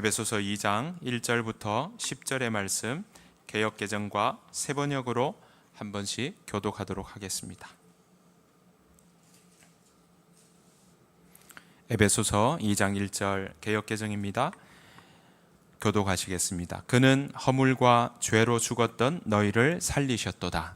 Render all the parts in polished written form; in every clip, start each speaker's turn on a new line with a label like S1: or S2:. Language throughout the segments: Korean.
S1: 에베소서 2장 1절부터 10절의 말씀 개역개정과 새번역으로 한 번씩 교독하도록 하겠습니다. 에베소서 2장 1절 개역개정입니다. 교독하시겠습니다. 그는 허물과 죄로 죽었던 너희를 살리셨도다.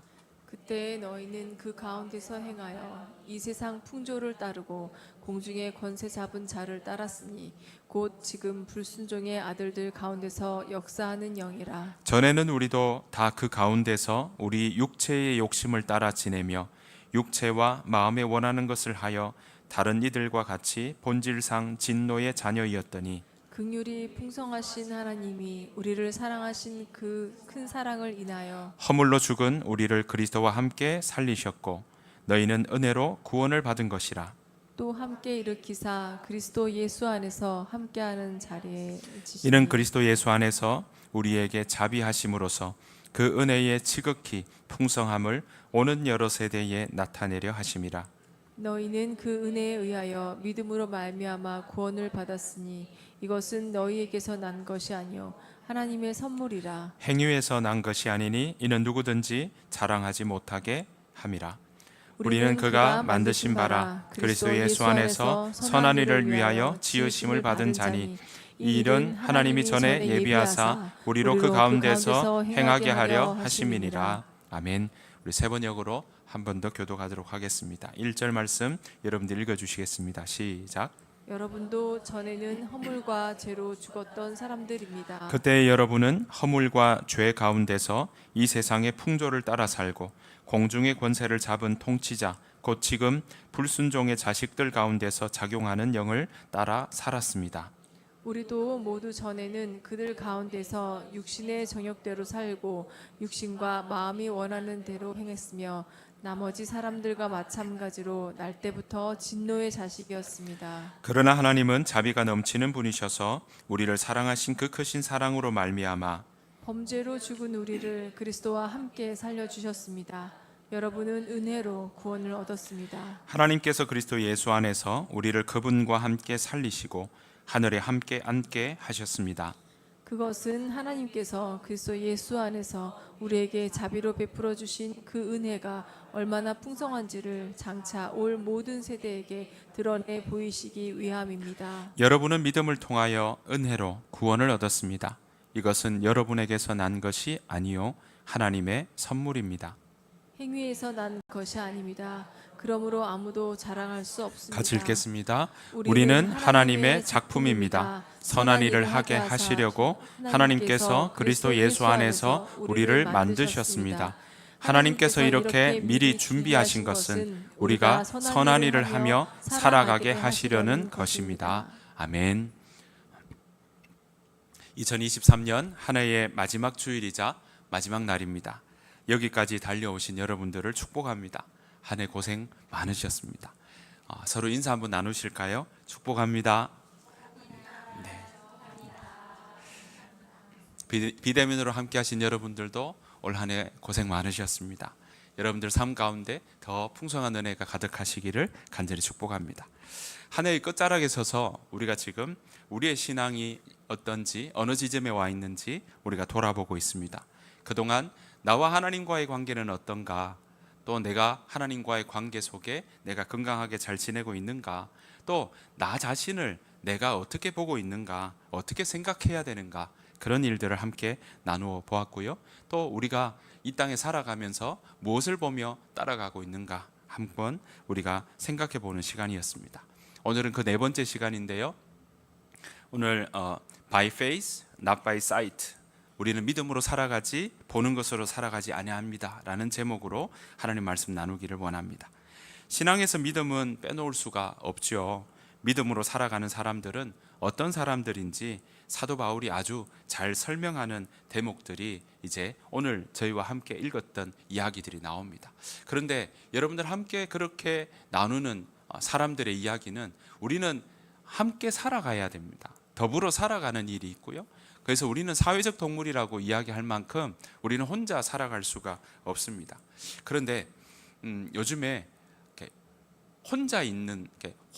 S2: 그때 너희는 그 가운데서 행하여 이 세상 풍조를 따르고 공중의 권세 잡은 자를 따랐으니 곧 지금 불순종의 아들들 가운데서 역사하는 영이라.
S1: 전에는 우리도 다 그 가운데서 우리 육체의 욕심을 따라 지내며 육체와 마음에 원하는 것을 하여 다른 이들과 같이 본질상 진노의 자녀이었더니
S2: 긍휼이 풍성하신 하나님이 우리를 사랑하신 그 큰 사랑을 인하여
S1: 허물로 죽은 우리를 그리스도와 함께 살리셨고 너희는 은혜로 구원을 받은 것이라.
S2: 또 함께 일으키사 그리스도 예수 안에서 함께하는 자리에 앉히시니
S1: 이는 그리스도 예수 안에서 우리에게 자비하심으로써 그 은혜의 지극히 풍성함을 오는 여러 세대에 나타내려 하심이라.
S2: 너희는 그 은혜에 의하여 믿음으로 말미암아 구원을 받았으니 이것은 너희에게서 난 것이 아니요 하나님의 선물이라.
S1: 행위에서 난 것이 아니니 이는 누구든지 자랑하지 못하게 함이라. 우리는 그가 만드신 바라 그리스도 예수 안에서 선한 일을 위하여 지으심을 받은 자니 이 일은 하나님이 전에 예비하사 우리로 그 가운데서 행하게 하려 하심이니라. 아멘. 우리 새번역으로 한 번 더 교독하도록 하겠습니다. 1절 말씀 여러분들 읽어주시겠습니다. 시작.
S2: 여러분도 전에는 허물과 죄로 죽었던 사람들입니다.
S1: 그때 여러분은 허물과 죄 가운데서 이 세상의 풍조를 따라 살고 공중의 권세를 잡은 통치자 곧 지금 불순종의 자식들 가운데서 작용하는 영을 따라 살았습니다.
S2: 우리도 모두 전에는 그들 가운데서 육신의 정욕대로 살고 육신과 마음이 원하는 대로 행했으며 나머지 사람들과 마찬가지로 날 때부터 진노의 자식이었습니다.
S1: 그러나 하나님은 자비가 넘치는 분이셔서 우리를 사랑하신 그 크신 사랑으로 말미암아
S2: 범죄로 죽은 우리를 그리스도와 함께 살려주셨습니다. 여러분은 은혜로 구원을 얻었습니다.
S1: 하나님께서 그리스도 예수 안에서 우리를 그분과 함께 살리시고 하늘에 함께 앉게 하셨습니다.
S2: 그것은 하나님께서 그리스도 예수 안에서 우리에게 자비로 베풀어 주신 그 은혜가 얼마나 풍성한지를 장차 올 모든 세대에게 드러내 보이시기 위함입니다.
S1: 여러분은 믿음을 통하여 은혜로 구원을 얻었습니다. 이것은 여러분에게서 난 것이 아니요 하나님의 선물입니다.
S2: 행위에서 난 것이 아닙니다. 그러므로 아무도 자랑할 수 없습니다.
S1: 같이 읽겠습니다. 우리는 하나님의 작품입니다. 선한 일을 하게 하시려고 하나님께서 그리스도 예수 안에서 우리를 만드셨습니다. 하나님께서 이렇게 미리 준비하신 것은 우리가 선한 일을 하며 살아가게 하시려는 것입니다. 아멘. 2023년 한 해의 마지막 주일이자 마지막 날입니다. 여기까지 달려오신 여러분들을 축복합니다. 한 해 고생 많으셨습니다. 서로 인사 한번 나누실까요? 축복합니다. 네. 비대면으로 함께 하신 여러분들도 올 한 해 고생 많으셨습니다. 여러분들 삶 가운데 더 풍성한 은혜가 가득하시기를 간절히 축복합니다. 한 해의 끝자락에 서서 우리가 지금 우리의 신앙이 어떤지 어느 지점에 와 있는지 우리가 돌아보고 있습니다. 그동안 나와 하나님과의 관계는 어떤가? 또 내가 하나님과의 관계 속에 내가 건강하게 잘 지내고 있는가? 또 나 자신을 내가 어떻게 보고 있는가? 어떻게 생각해야 되는가? 그런 일들을 함께 나누어 보았고요. 또 우리가 이 땅에 살아가면서 무엇을 보며 따라가고 있는가? 한번 우리가 생각해 보는 시간이었습니다. 오늘은 그 네 번째 시간인데요. 오늘 by faith, not by sight. 우리는 믿음으로 살아가지 보는 것으로 살아가지 아니합니다 라는 제목으로 하나님 말씀 나누기를 원합니다. 신앙에서 믿음은 빼놓을 수가 없죠. 믿음으로 살아가는 사람들은 어떤 사람들인지 사도 바울이 아주 잘 설명하는 대목들이 이제 오늘 저희와 함께 읽었던 이야기들이 나옵니다. 그런데 여러분들 함께 그렇게 나누는 사람들의 이야기는 우리는 함께 살아가야 됩니다. 더불어 살아가는 일이 있고요. 그래서 우리는 사회적 동물이라고 이야기할 만큼 우리는 혼자 살아갈 수가 없습니다. 그런데 요즘에 혼자 있는,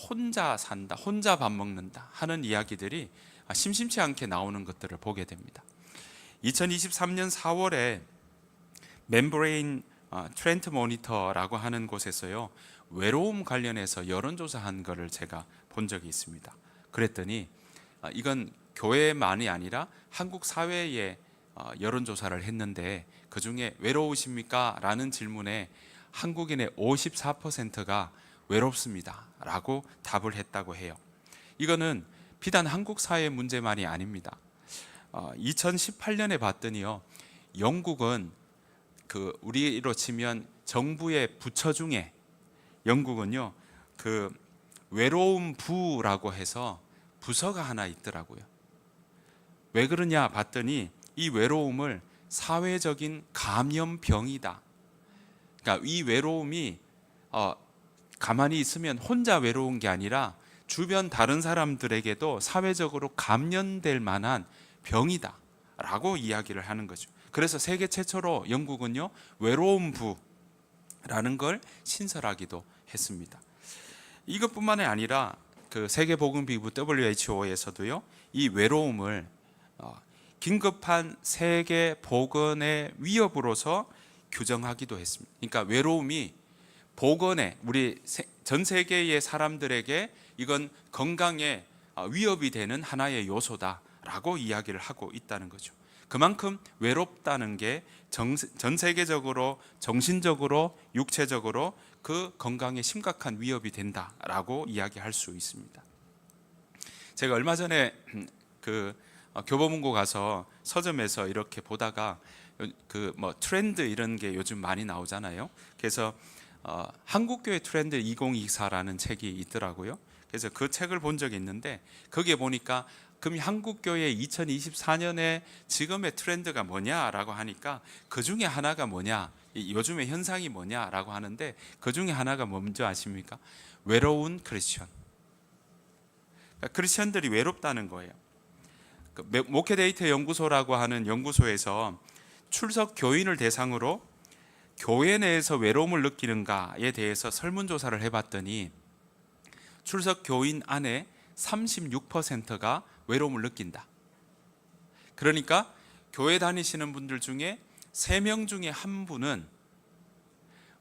S1: 혼자 산다, 혼자 밥 먹는다 하는 이야기들이 심심치 않게 나오는 것들을 보게 됩니다. 2023년 4월에 멤브레인 트렌트 모니터라고 하는 곳에서요, 외로움 관련해서 여론조사한 거를 제가 본 적이 있습니다. 그랬더니 이건 교회만이 아니라 한국 사회에 여론조사를 했는데, 그 중에 외로우십니까? 라는 질문에 한국인의 54%가 외롭습니다 라고 답을 했다고 해요. 이거는 비단 한국 사회 문제만이 아닙니다. 2018년에 봤더니요, 영국은 그 우리로 치면 정부의 부처 중에 영국은요, 그 외로움 부라고 해서 부서가 하나 있더라고요. 왜 그러냐 봤더니 이 외로움을 사회적인 감염병이다. 그러니까 이 외로움이 가만히 있으면 혼자 외로운 게 아니라 주변 다른 사람들에게도 사회적으로 감염될 만한 병이다 라고 이야기를 하는 거죠. 그래서 세계 최초로 영국은요, 외로움 부라는 걸 신설하기도 했습니다. 이것뿐만이 아니라 그 세계보건기구 WHO에서도요, 이 외로움을 긴급한 세계 보건의 위협으로서 규정하기도 했습니다. 그러니까 외로움이 보건에, 우리 전 세계의 사람들에게 이건 건강에 위협이 되는 하나의 요소다라고 이야기를 하고 있다는 거죠. 그만큼 외롭다는 게 전 세계적으로 정신적으로 육체적으로 그 건강에 심각한 위협이 된다라고 이야기할 수 있습니다. 제가 얼마 전에 그 교보문고 가서 서점에서 이렇게 보다가 그 뭐 트렌드 이런 게 요즘 많이 나오잖아요. 그래서 한국교회 트렌드 2024라는 책이 있더라고요. 그래서 그 책을 본 적이 있는데, 거기에 보니까 그럼 한국교회 2024년에 지금의 트렌드가 뭐냐라고 하니까 그 중에 하나가 뭐냐, 요즘의 현상이 뭐냐라고 하는데, 그 중에 하나가 뭔지 아십니까? 외로운 크리스천. 그러니까 크리스천들이 외롭다는 거예요. 목회데이터 연구소라고 하는 연구소에서 출석 교인을 대상으로 교회 내에서 외로움을 느끼는가에 대해서 설문조사를 해봤더니 출석 교인 안에 36%가 외로움을 느낀다. 그러니까 교회 다니시는 분들 중에 3명 중에 한 분은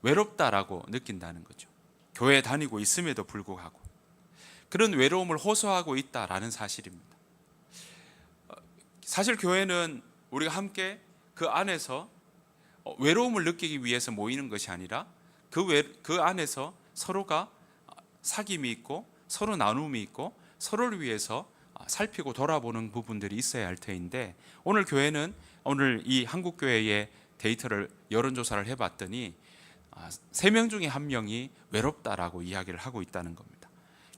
S1: 외롭다라고 느낀다는 거죠. 교회 다니고 있음에도 불구하고 그런 외로움을 호소하고 있다라는 사실입니다. 사실 교회는 우리가 함께 그 안에서 외로움을 느끼기 위해서 모이는 것이 아니라 그 안에서 서로가 사귐이 있고 서로 나눔이 있고 서로를 위해서 살피고 돌아보는 부분들이 있어야 할 터인데, 오늘 교회는 오늘 이 한국교회의 데이터를 여론조사를 해봤더니 3명 중에 1명이 외롭다라고 이야기를 하고 있다는 겁니다.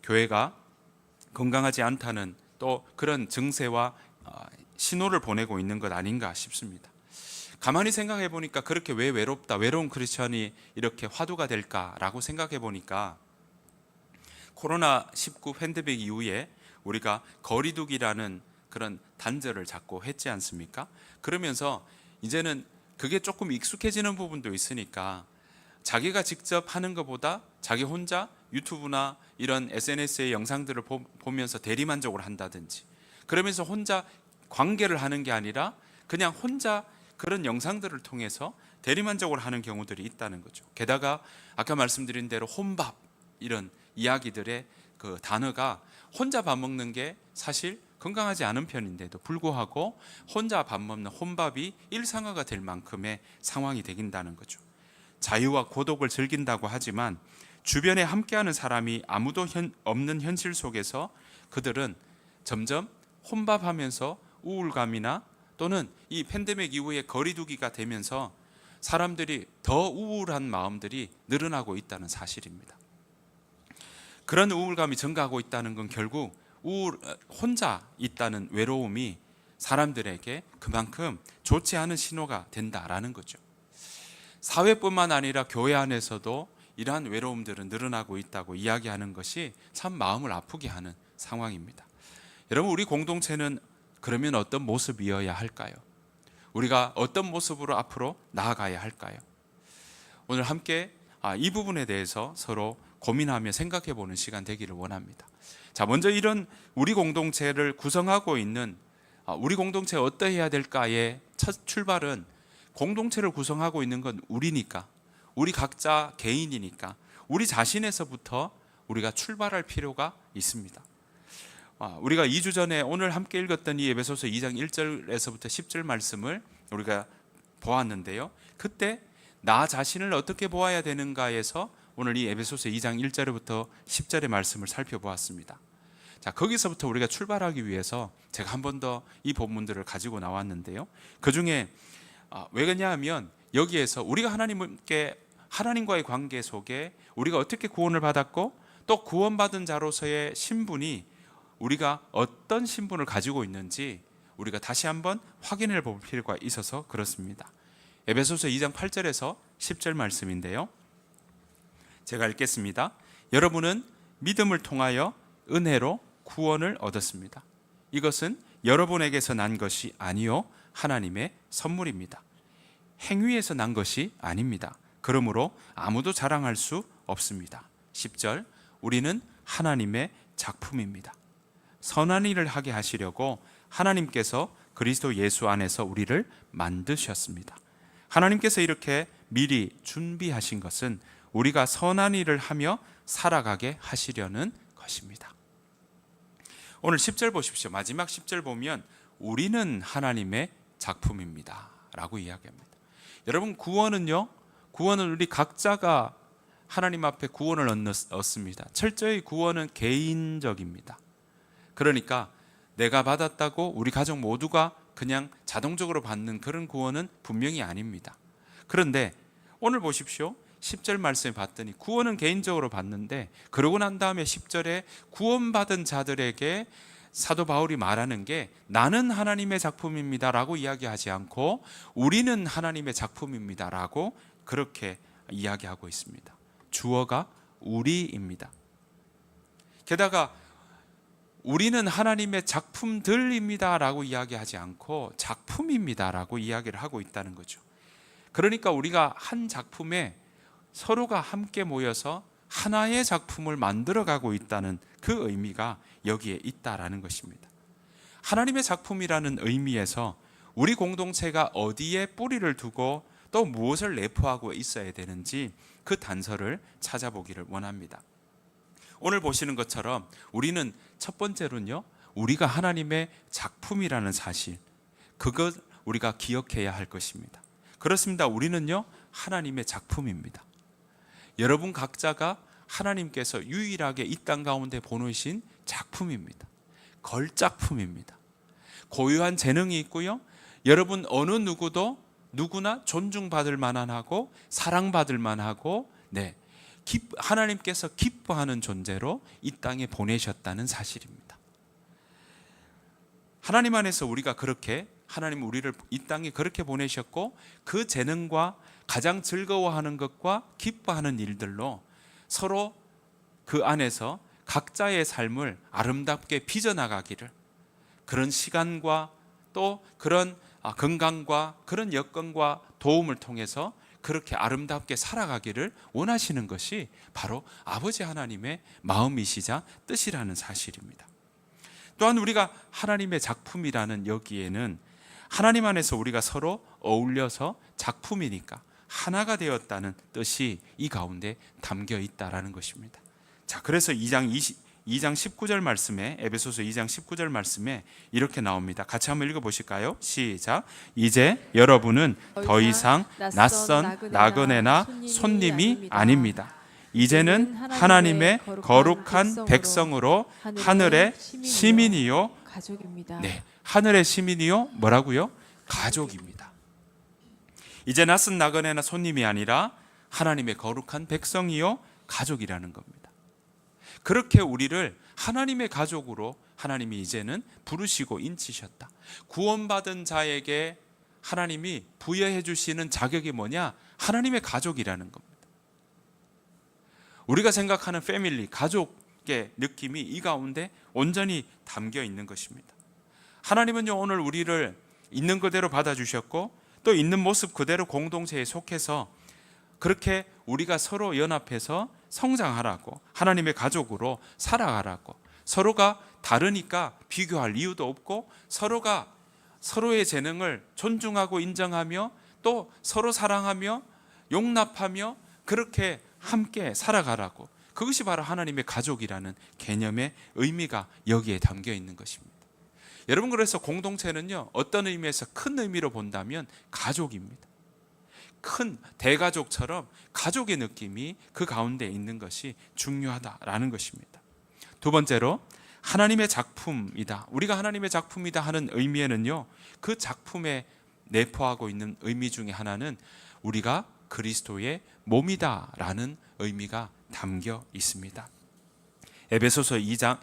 S1: 교회가 건강하지 않다는 또 그런 증세와 신호를 보내고 있는 것 아닌가 싶습니다. 가만히 생각해 보니까 그렇게 왜 외롭다, 외로운 크리스천이 이렇게 화두가 될까라고 생각해 보니까 코로나19 팬데믹 이후에 우리가 거리두기라는 그런 단절을 자꾸 했지 않습니까? 그러면서 이제는 그게 조금 익숙해지는 부분도 있으니까 자기가 직접 하는 것보다 자기 혼자 유튜브나 이런 SNS의 영상들을 보면서 대리만족을 한다든지, 그러면서 혼자 관계를 하는 게 아니라 그냥 혼자 그런 영상들을 통해서 대리만족을 하는 경우들이 있다는 거죠. 게다가 아까 말씀드린 대로 혼밥 이런 이야기들의 그 단어가 혼자 밥 먹는 게 사실 건강하지 않은 편인데도 불구하고 혼자 밥 먹는 혼밥이 일상화가 될 만큼의 상황이 되긴다는 거죠. 자유와 고독을 즐긴다고 하지만 주변에 함께하는 사람이 아무도 없는 현실 속에서 그들은 점점 혼밥하면서 우울감이나 또는 이 팬데믹 이후에 거리두기가 되면서 사람들이 더 우울한 마음들이 늘어나고 있다는 사실입니다. 그런 우울감이 증가하고 있다는 건 결국 혼자 있다는 외로움이 사람들에게 그만큼 좋지 않은 신호가 된다라는 거죠. 사회뿐만 아니라 교회 안에서도 이러한 외로움들은 늘어나고 있다고 이야기하는 것이 참 마음을 아프게 하는 상황입니다. 여러분, 우리 공동체는 그러면 어떤 모습이어야 할까요? 우리가 어떤 모습으로 앞으로 나아가야 할까요? 오늘 함께 이 부분에 대해서 서로 고민하며 생각해 보는 시간 되기를 원합니다. 자, 먼저 이런 우리 공동체를 구성하고 있는 우리 공동체가 어떠해야 될까의 첫 출발은 공동체를 구성하고 있는 건 우리니까, 우리 각자 개인이니까 우리 자신에서부터 우리가 출발할 필요가 있습니다. 우리가 2주 전에 오늘 함께 읽었던 이 에베소서 2장 1절에서부터 10절 말씀을 우리가 보았는데요. 그때 나 자신을 어떻게 보아야 되는가에서 오늘 이 에베소서 2장 1절부터 10절의 말씀을 살펴보았습니다. 자, 거기서부터 우리가 출발하기 위해서 제가 한 번 더 이 본문들을 가지고 나왔는데요. 그 중에 왜 그러냐하면 여기에서 우리가 하나님과의 관계 속에 우리가 어떻게 구원을 받았고 또 구원받은 자로서의 신분이 우리가 어떤 신분을 가지고 있는지 우리가 다시 한번 확인해 볼 필요가 있어서 그렇습니다. 에베소서 2장 8절에서 10절 말씀인데요. 제가 읽겠습니다. 여러분은 믿음을 통하여 은혜로 구원을 얻었습니다. 이것은 여러분에게서 난 것이 아니요 하나님의 선물입니다. 행위에서 난 것이 아닙니다. 그러므로 아무도 자랑할 수 없습니다. 10절 우리는 하나님의 작품입니다. 선한 일을 하게 하시려고 하나님께서 그리스도 예수 안에서 우리를 만드셨습니다. 하나님께서 이렇게 미리 준비하신 것은 우리가 선한 일을 하며 살아가게 하시려는 것입니다. 오늘 10절 보십시오. 마지막 10절 보면 우리는 하나님의 작품입니다 라고 이야기합니다. 여러분, 구원은 우리 각자가 하나님 앞에 구원을 얻습니다. 철저히 구원은 개인적입니다. 그러니까 내가 받았다고 우리 가족 모두가 그냥 자동적으로 받는 그런 구원은 분명히 아닙니다. 그런데 오늘 보십시오. 10절 말씀을 봤더니 구원은 개인적으로 받는데 그러고 난 다음에 10절에 구원받은 자들에게 사도 바울이 말하는 게 나는 하나님의 작품입니다 라고 이야기하지 않고 우리는 하나님의 작품입니다 라고 그렇게 이야기하고 있습니다. 주어가 우리입니다. 게다가 우리는 하나님의 작품들입니다 라고 이야기하지 않고 작품입니다 라고 이야기를 하고 있다는 거죠. 그러니까 우리가 한 작품에 서로가 함께 모여서 하나의 작품을 만들어가고 있다는 그 의미가 여기에 있다라는 것입니다. 하나님의 작품이라는 의미에서 우리 공동체가 어디에 뿌리를 두고 또 무엇을 내포하고 있어야 되는지 그 단서를 찾아보기를 원합니다. 오늘 보시는 것처럼 우리는 첫 번째로는요, 우리가 하나님의 작품이라는 사실, 그것 우리가 기억해야 할 것입니다. 그렇습니다. 우리는요, 하나님의 작품입니다. 여러분 각자가 하나님께서 유일하게 이 땅 가운데 보내신 작품입니다. 걸작품입니다. 고유한 재능이 있고요. 여러분 어느 누구나 존중받을 만하고 사랑받을 만하고 하나님께서 기뻐하는 존재로 이 땅에 보내셨다는 사실입니다. 하나님 안에서 우리가 그렇게 하나님 우리를 이 땅에 그렇게 보내셨고 그 재능과 가장 즐거워하는 것과 기뻐하는 일들로 서로 그 안에서 각자의 삶을 아름답게 빚어나가기를 그런 시간과 또 그런 건강과 그런 여건과 도움을 통해서 그렇게 아름답게 살아가기를 원하시는 것이 바로 아버지 하나님의 마음이시자 뜻이라는 사실입니다. 또한 우리가 하나님의 작품이라는 여기에는 하나님 안에서 우리가 서로 어울려서 작품이니까 하나가 되었다는 뜻이 이 가운데 담겨 있다라는 것입니다. 자, 그래서 2장 19절 말씀에 에베소서 2장 19절 말씀에 이렇게 나옵니다. 같이 한번 읽어보실까요? 시작. 이제 여러분은 더 이상 낯선 나그네나 손님이 아닙니다. 이제는 하나님의 거룩한 백성으로 하늘의 시민이요
S2: 가족입니다.
S1: 네, 하늘의 시민이요 뭐라고요? 가족입니다. 이제 낯선 나그네나 손님이 아니라 하나님의 거룩한 백성이요 가족이라는 겁니다. 그렇게 우리를 하나님의 가족으로 하나님이 이제는 부르시고 인치셨다. 구원받은 자에게 하나님이 부여해 주시는 자격이 뭐냐? 하나님의 가족이라는 겁니다. 우리가 생각하는 패밀리, 가족의 느낌이 이 가운데 온전히 담겨 있는 것입니다. 하나님은요, 오늘 우리를 있는 그대로 받아주셨고 또 있는 모습 그대로 공동체에 속해서 그렇게 우리가 서로 연합해서 성장하라고, 하나님의 가족으로 살아가라고. 서로가 다르니까 비교할 이유도 없고 서로가 서로의 재능을 존중하고 인정하며 또 서로 사랑하며 용납하며 그렇게 함께 살아가라고. 그것이 바로 하나님의 가족이라는 개념의 의미가 여기에 담겨 있는 것입니다. 여러분, 그래서 공동체는요, 어떤 의미에서 큰 의미로 본다면 가족입니다. 큰 대가족처럼 가족의 느낌이 그 가운데 있는 것이 중요하다라는 것입니다. 두 번째로, 하나님의 작품이다. 우리가 하나님의 작품이다 하는 의미에는요, 그 작품에 내포하고 있는 의미 중에 하나는 우리가 그리스도의 몸이다라는 의미가 담겨 있습니다. 에베소서 1장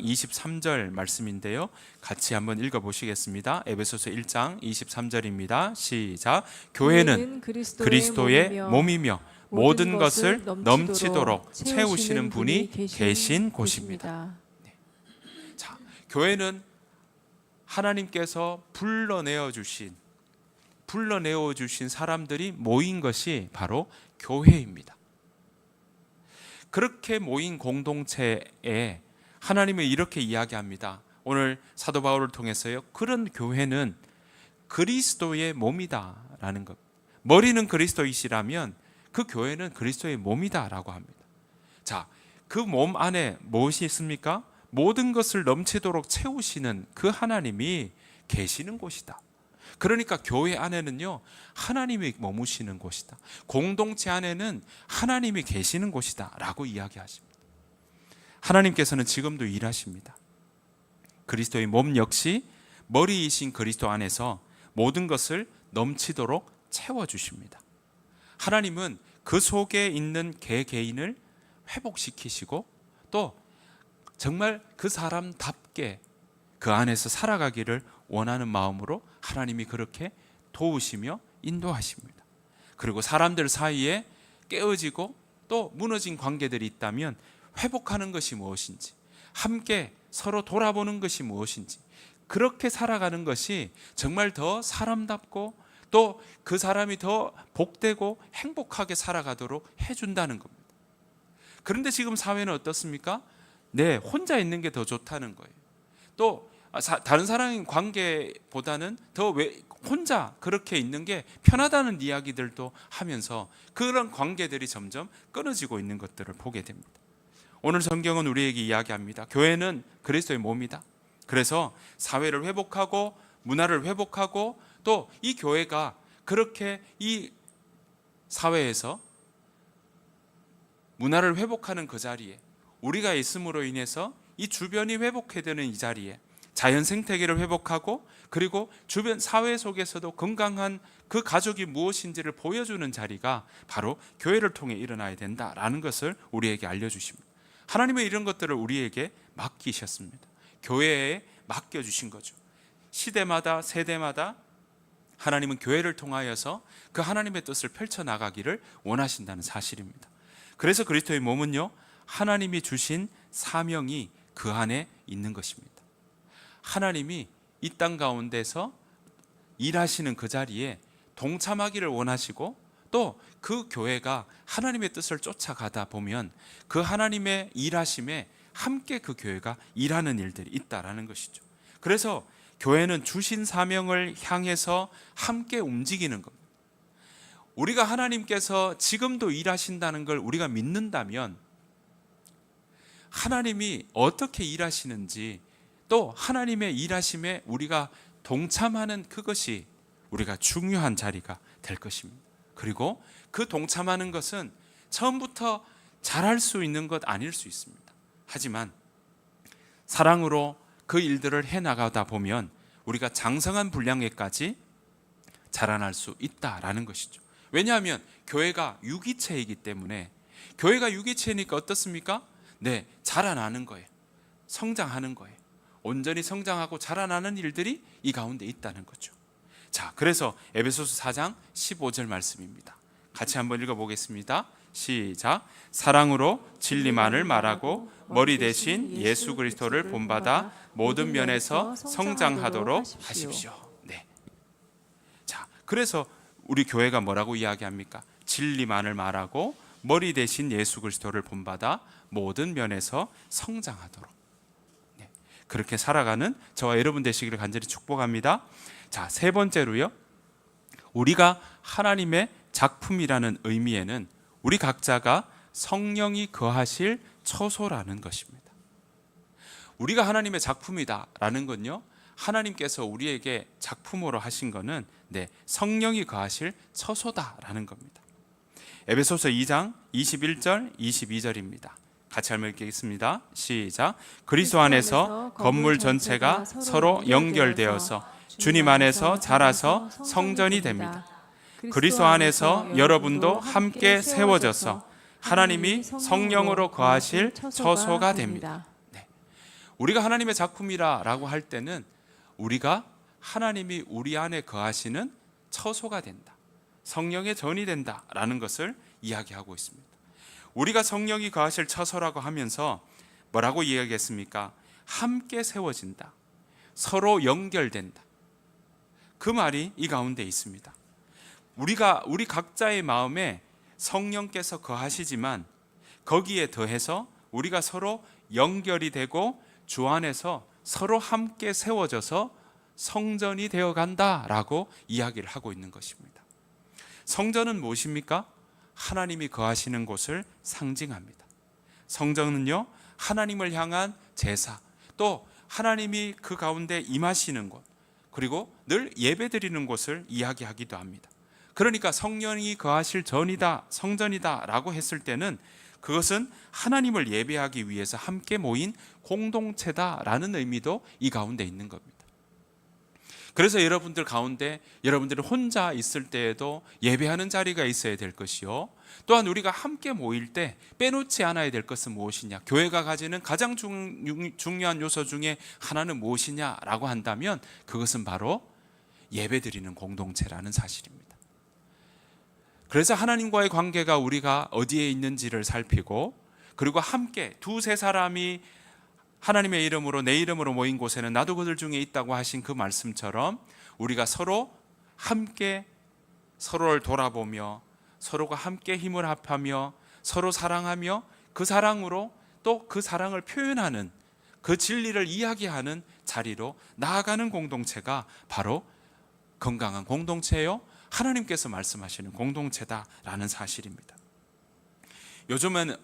S1: 23절 말씀인데요, 같이 한번 읽어보시겠습니다. 에베소서 1장 23절입니다. 시작. 교회는 그리스도의 몸이며 모든 것을 넘치도록 채우시는 분이 계신 곳입니다. 자, 교회는 하나님께서 불러내어 주신 사람들이 모인 것이 바로 교회입니다. 그렇게 모인 공동체에 하나님은 이렇게 이야기합니다. 오늘 사도 바울을 통해서요, 그런 교회는 그리스도의 몸이다라는 것. 머리는 그리스도이시라면 그 교회는 그리스도의 몸이다라고 합니다. 자, 그 몸 안에 무엇이 있습니까? 모든 것을 넘치도록 채우시는 그 하나님이 계시는 곳이다. 그러니까 교회 안에는요, 하나님이 머무시는 곳이다. 공동체 안에는 하나님이 계시는 곳이다 라고 이야기하십니다. 하나님께서는 지금도 일하십니다. 그리스도의 몸 역시 머리이신 그리스도 안에서 모든 것을 넘치도록 채워주십니다. 하나님은 그 속에 있는 개개인을 회복시키시고 또 정말 그 사람답게 그 안에서 살아가기를 원하는 마음으로 하나님이 그렇게 도우시며 인도하십니다. 그리고 사람들 사이에 깨어지고 또 무너진 관계들이 있다면 회복하는 것이 무엇인지, 함께 서로 돌아보는 것이 무엇인지, 그렇게 살아가는 것이 정말 더 사람답고 또 그 사람이 더 복되고 행복하게 살아가도록 해준다는 겁니다. 그런데 지금 사회는 어떻습니까? 네, 혼자 있는 게 더 좋다는 거예요. 또 다른 사람의 관계보다는 더 혼자 그렇게 있는 게 편하다는 이야기들도 하면서 그런 관계들이 점점 끊어지고 있는 것들을 보게 됩니다. 오늘 성경은 우리에게 이야기합니다. 교회는 그리스도의 몸이다. 그래서 사회를 회복하고 문화를 회복하고 또 이 교회가 그렇게 이 사회에서 문화를 회복하는 그 자리에 우리가 있음으로 인해서 이 주변이 회복되는 이 자리에 자연 생태계를 회복하고 그리고 주변 사회 속에서도 건강한 그 가족이 무엇인지를 보여주는 자리가 바로 교회를 통해 일어나야 된다라는 것을 우리에게 알려주십니다. 하나님은 이런 것들을 우리에게 맡기셨습니다. 교회에 맡겨주신 거죠. 시대마다 세대마다 하나님은 교회를 통하여서 그 하나님의 뜻을 펼쳐나가기를 원하신다는 사실입니다. 그래서 그리스도의 몸은요, 하나님이 주신 사명이 그 안에 있는 것입니다. 하나님이 이 땅 가운데서 일하시는 그 자리에 동참하기를 원하시고 또 그 교회가 하나님의 뜻을 쫓아가다 보면 그 하나님의 일하심에 함께 그 교회가 일하는 일들이 있다라는 것이죠. 그래서 교회는 주신 사명을 향해서 함께 움직이는 겁니다. 우리가 하나님께서 지금도 일하신다는 걸 우리가 믿는다면 하나님이 어떻게 일하시는지 또 하나님의 일하심에 우리가 동참하는 그것이 우리가 중요한 자리가 될 것입니다. 그리고 그 동참하는 것은 처음부터 잘할 수 있는 것 아닐 수 있습니다. 하지만 사랑으로 그 일들을 해나가다 보면 우리가 장성한 분량에까지 자라날 수 있다라는 것이죠. 왜냐하면 교회가 유기체이기 때문에, 교회가 유기체니까 어떻습니까? 네, 자라나는 거예요. 성장하는 거예요. 온전히 성장하고 자라나는 일들이 이 가운데 있다는 거죠. 자, 그래서 에베소서 4장 15절 말씀입니다. 같이 한번 읽어보겠습니다. 시작. 사랑으로 진리만을 말하고 머리 대신 예수 그리스도를 본받아 모든 면에서 성장하도록 하십시오. 네. 자, 그래서 우리 교회가 뭐라고 이야기합니까? 진리만을 말하고 머리 대신 예수 그리스도를 본받아 모든 면에서 성장하도록, 그렇게 살아가는 저와 여러분 되시기를 간절히 축복합니다. 자, 세 번째로요, 우리가 하나님의 작품이라는 의미에는 우리 각자가 성령이 거하실 처소라는 것입니다. 우리가 하나님의 작품이다라는 건요, 하나님께서 우리에게 작품으로 하신 것은 성령이 거하실 처소다라는 겁니다. 에베소서 2장 21절 22절입니다. 같이 한번 읽겠습니다. 시작. 그리스도 안에서 건물 전체가 서로 연결되어서 주님 안에서 자라서 성전이 됩니다. 그리스도 안에서 여러분도 함께 세워져서 하나님이 성령으로 거하실 처소가 됩니다. 우리가 하나님의 작품이라고 할 때는 우리가 하나님이 우리 안에 거하시는 처소가 된다, 성령의 전이 된다라는 것을 이야기하고 있습니다. 우리가 성령이 거하실 처소라고 하면서 뭐라고 이야기했습니까? 함께 세워진다, 서로 연결된다. 그 말이 이 가운데 있습니다. 우리 각자의 마음에 성령께서 거하시지만 거기에 더해서 우리가 서로 연결이 되고 주 안에서 서로 함께 세워져서 성전이 되어 간다라고 이야기를 하고 있는 것입니다. 성전은 무엇입니까? 하나님이 거하시는 곳을 상징합니다. 성전은요, 하나님을 향한 제사, 또 하나님이 그 가운데 임하시는 곳, 그리고 늘 예배드리는 곳을 이야기하기도 합니다. 그러니까 성령이 거하실 전이다, 성전이다 라고 했을 때는 그것은 하나님을 예배하기 위해서 함께 모인 공동체다라는 의미도 이 가운데 있는 겁니다. 그래서 여러분들 가운데 여러분들이 혼자 있을 때에도 예배하는 자리가 있어야 될 것이요, 또한 우리가 함께 모일 때 빼놓지 않아야 될 것은 무엇이냐, 교회가 가지는 가장 중요한 요소 중에 하나는 무엇이냐라고 한다면 그것은 바로 예배드리는 공동체라는 사실입니다. 그래서 하나님과의 관계가 우리가 어디에 있는지를 살피고, 그리고 함께 두세 사람이 하나님의 이름으로 내 이름으로 모인 곳에는 나도 그들 중에 있다고 하신 그 말씀처럼 우리가 서로 함께 서로를 돌아보며 서로가 함께 힘을 합하며 서로 사랑하며 그 사랑으로 또 그 사랑을 표현하는, 그 진리를 이야기하는 자리로 나아가는 공동체가 바로 건강한 공동체요, 하나님께서 말씀하시는 공동체다라는 사실입니다. 요즘은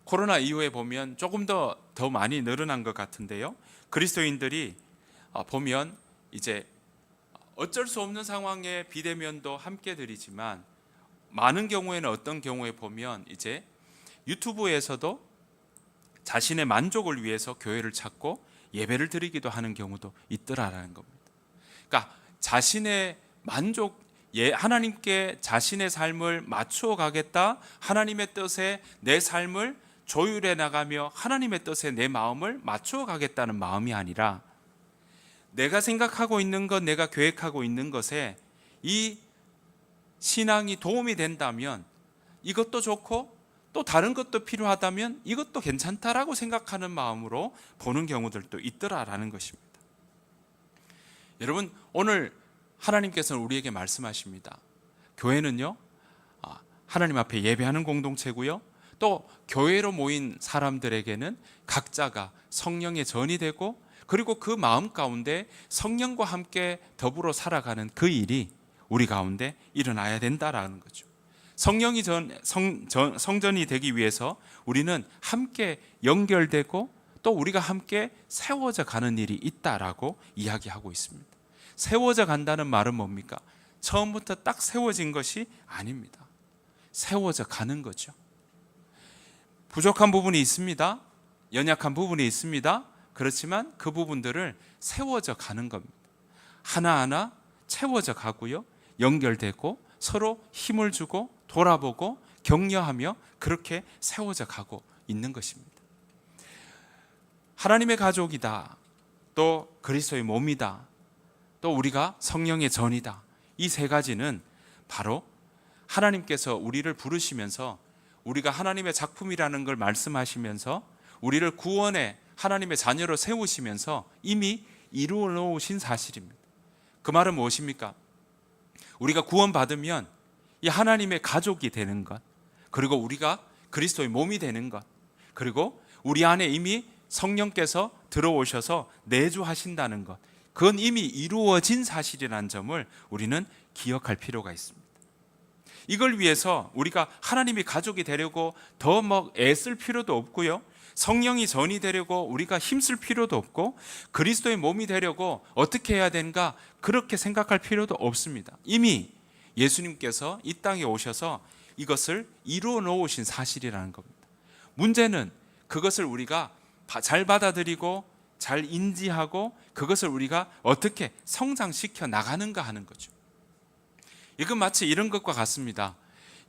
S1: 코로나 이후에 보면 조금 더 많이 늘어난 것 같은데요, 그리스도인들이 보면 이제 어쩔 수 없는 상황에 비대면도 함께 드리지만 많은 경우에는 어떤 경우에 보면 이제 유튜브에서도 자신의 만족을 위해서 교회를 찾고 예배를 드리기도 하는 경우도 있더라라는 겁니다. 그러니까 자신의 만족, 하나님께 자신의 삶을 맞추어 가겠다, 하나님의 뜻에 내 삶을 조율해 나가며 하나님의 뜻에 내 마음을 맞추어 가겠다는 마음이 아니라, 내가 생각하고 있는 것, 내가 계획하고 있는 것에 이 신앙이 도움이 된다면 이것도 좋고 또 다른 것도 필요하다면 이것도 괜찮다라고 생각하는 마음으로 보는 경우들도 있더라라는 것입니다. 여러분, 오늘 하나님께서는 우리에게 말씀하십니다. 교회는요, 하나님 앞에 예배하는 공동체고요, 또 교회로 모인 사람들에게는 각자가 성령의 전이 되고, 그리고 그 마음 가운데 성령과 함께 더불어 살아가는 그 일이 우리 가운데 일어나야 된다라는 거죠. 성령이 성전이 되기 위해서 우리는 함께 연결되고 또 우리가 함께 세워져 가는 일이 있다라고 이야기하고 있습니다. 세워져 간다는 말은 뭡니까? 처음부터 딱 세워진 것이 아닙니다. 세워져 가는 거죠. 부족한 부분이 있습니다. 연약한 부분이 있습니다. 그렇지만 그 부분들을 세워져 가는 겁니다. 하나하나 채워져 가고요, 연결되고 서로 힘을 주고 돌아보고 격려하며 그렇게 세워져 가고 있는 것입니다. 하나님의 가족이다, 또 그리스도의 몸이다, 또 우리가 성령의 전이다, 이 세 가지는 바로 하나님께서 우리를 부르시면서 우리가 하나님의 작품이라는 걸 말씀하시면서 우리를 구원의 하나님의 자녀로 세우시면서 이미 이루어 놓으신 사실입니다. 그 말은 무엇입니까? 우리가 구원받으면 이 하나님의 가족이 되는 것, 그리고 우리가 그리스도의 몸이 되는 것, 그리고 우리 안에 이미 성령께서 들어오셔서 내주하신다는 것, 그건 이미 이루어진 사실이라는 점을 우리는 기억할 필요가 있습니다. 이걸 위해서 우리가 하나님이 가족이 되려고 더 애쓸 필요도 없고요, 성령이 전이 되려고 우리가 힘쓸 필요도 없고, 그리스도의 몸이 되려고 어떻게 해야 되는가 그렇게 생각할 필요도 없습니다. 이미 예수님께서 이 땅에 오셔서 이것을 이루어 놓으신 사실이라는 겁니다. 문제는 그것을 우리가 잘 받아들이고 잘 인지하고 그것을 우리가 어떻게 성장시켜 나가는가 하는 거죠. 이건 마치 이런 것과 같습니다.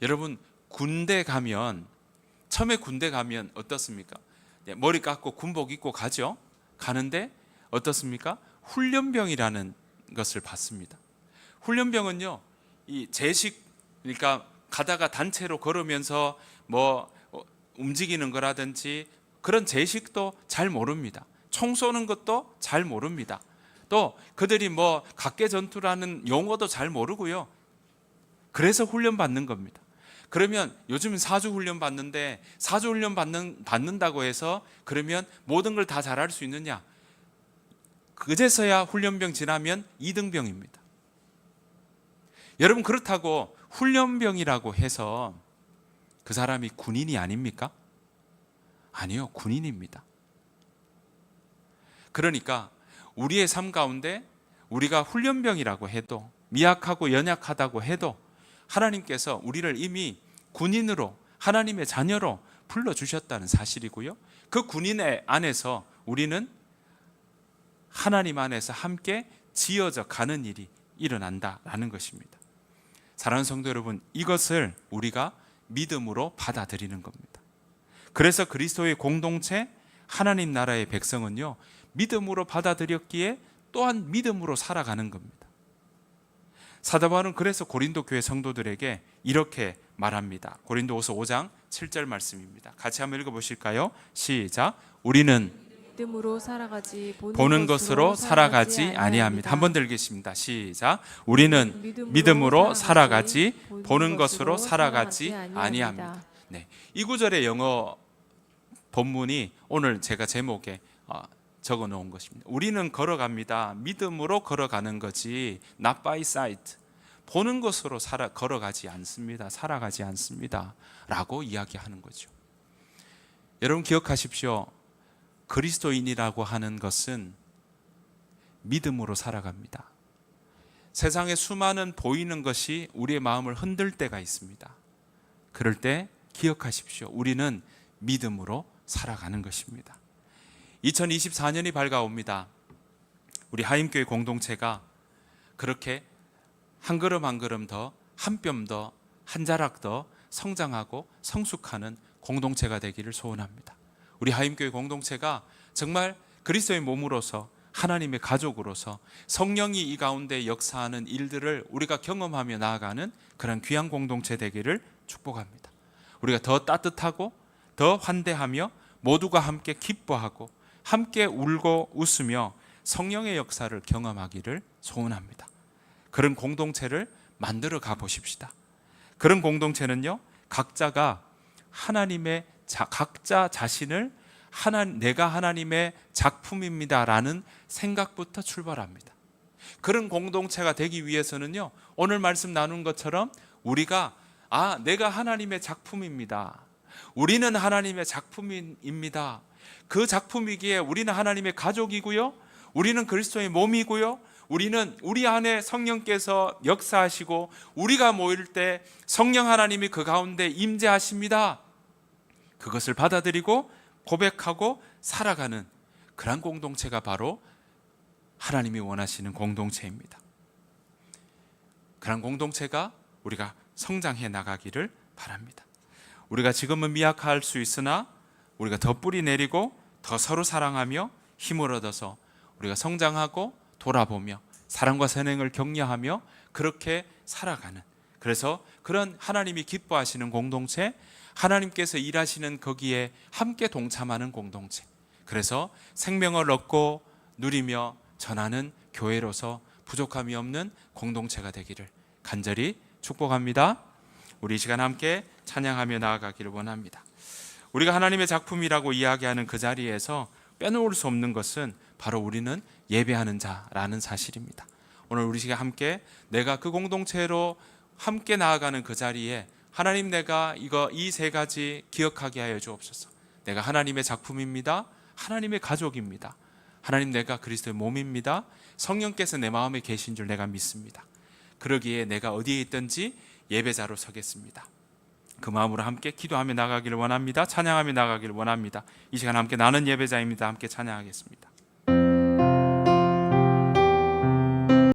S1: 여러분, 군대 가면, 처음에 군대 가면 어떻습니까? 머리 깎고 군복 입고 가죠. 가는데 어떻습니까? 훈련병이라는 것을 받습니다. 훈련병은요, 이 제식, 그러니까 가다가 단체로 걸으면서 움직이는 거라든지 그런 제식도 잘 모릅니다. 총 쏘는 것도 잘 모릅니다. 또 그들이 각계전투라는 용어도 잘 모르고요. 그래서 훈련 받는 겁니다. 그러면 요즘은 사주 훈련 받는데, 사주 훈련 받는다고 해서 그러면 모든 걸 다 잘할 수 있느냐? 그제서야 훈련병 지나면 2등병입니다. 여러분, 그렇다고 훈련병이라고 해서 그 사람이 군인이 아닙니까? 아니요, 군인입니다. 그러니까 우리의 삶 가운데 우리가 훈련병이라고 해도, 미약하고 연약하다고 해도 하나님께서 우리를 이미 군인으로, 하나님의 자녀로 불러주셨다는 사실이고요, 그 군인의 안에서 우리는 하나님 안에서 함께 지어져 가는 일이 일어난다라는 것입니다. 사랑하는 성도 여러분, 이것을 우리가 믿음으로 받아들이는 겁니다. 그래서 그리스도의 공동체, 하나님 나라의 백성은요, 믿음으로 받아들였기에 또한 믿음으로 살아가는 겁니다. 사도 바울은 그래서 고린도 교회 성도들에게 이렇게 말합니다. 고린도후서 5장 7절 말씀입니다. 같이 한번 읽어보실까요? 시작. 우리는
S2: 믿음으로 살아가지
S1: 보는 것으로 살아가지 아니합니다. 한 번 더 읽겠습니다. 시작. 우리는 믿음으로 살아가지 보는 것으로 살아가지 아니합니다. 네, 이 구절의 영어 본문이 오늘 제가 제목에 적어 놓은 것입니다. 우리는 걸어갑니다. 믿음으로 걸어가는 거지, not by sight. 보는 것으로 걸어가지 않습니다. 살아가지 않습니다. 라고 이야기하는 거죠. 여러분 기억하십시오. 그리스도인이라고 하는 것은 믿음으로 살아갑니다. 세상에 수많은 보이는 것이 우리의 마음을 흔들 때가 있습니다. 그럴 때 기억하십시오. 우리는 믿음으로 살아가는 것입니다. 2024년이 밝아옵니다. 우리 하임교회 공동체가 그렇게 한 걸음 한 걸음 더, 한 뼘 더, 한 자락 더 성장하고 성숙하는 공동체가 되기를 소원합니다. 우리 하임교회 공동체가 정말 그리스도의 몸으로서, 하나님의 가족으로서 성령이 이 가운데 역사하는 일들을 우리가 경험하며 나아가는 그런 귀한 공동체 되기를 축복합니다. 우리가 더 따뜻하고 더 환대하며 모두가 함께 기뻐하고 함께 울고 웃으며 성령의 역사를 경험하기를 소원합니다. 그런 공동체를 만들어 가보십시다. 그런 공동체는요, 각자가 하나님의 각자 자신을 내가 하나님의 작품입니다라는 생각부터 출발합니다. 그런 공동체가 되기 위해서는요, 오늘 말씀 나눈 것처럼 우리가 내가 하나님의 작품입니다. 우리는 하나님의 작품입니다. 그 작품이기에 우리는 하나님의 가족이고요, 우리는 그리스도의 몸이고요, 우리는 우리 안에 성령께서 역사하시고 우리가 모일 때 성령 하나님이 그 가운데 임재하십니다. 그것을 받아들이고 고백하고 살아가는 그런 공동체가 바로 하나님이 원하시는 공동체입니다. 그런 공동체가 우리가 성장해 나가기를 바랍니다. 우리가 지금은 미약할 수 있으나 우리가 더 뿌리 내리고 더 서로 사랑하며 힘을 얻어서 우리가 성장하고 돌아보며 사랑과 선행을 격려하며 그렇게 살아가는, 그래서 그런 하나님이 기뻐하시는 공동체, 하나님께서 일하시는 거기에 함께 동참하는 공동체, 그래서 생명을 얻고 누리며 전하는 교회로서 부족함이 없는 공동체가 되기를 간절히 축복합니다. 우리 이 시간 함께 찬양하며 나아가기를 원합니다. 우리가 하나님의 작품이라고 이야기하는 그 자리에서 빼놓을 수 없는 것은 바로 우리는 예배하는 자라는 사실입니다. 오늘 우리 시간 함께 내가 그 공동체로 함께 나아가는 그 자리에 하나님, 내가 이 세 가지 기억하게 하여 주옵소서. 내가 하나님의 작품입니다. 하나님의 가족입니다. 하나님, 내가 그리스도의 몸입니다. 성령께서 내 마음에 계신 줄 내가 믿습니다. 그러기에 내가 어디에 있든지 예배자로 서겠습니다. 그 마음으로 함께 기도하며 나가기를 원합니다. 찬양하며 나가기를 원합니다. 이 시간 함께 나는 예배자입니다. 함께 찬양하겠습니다.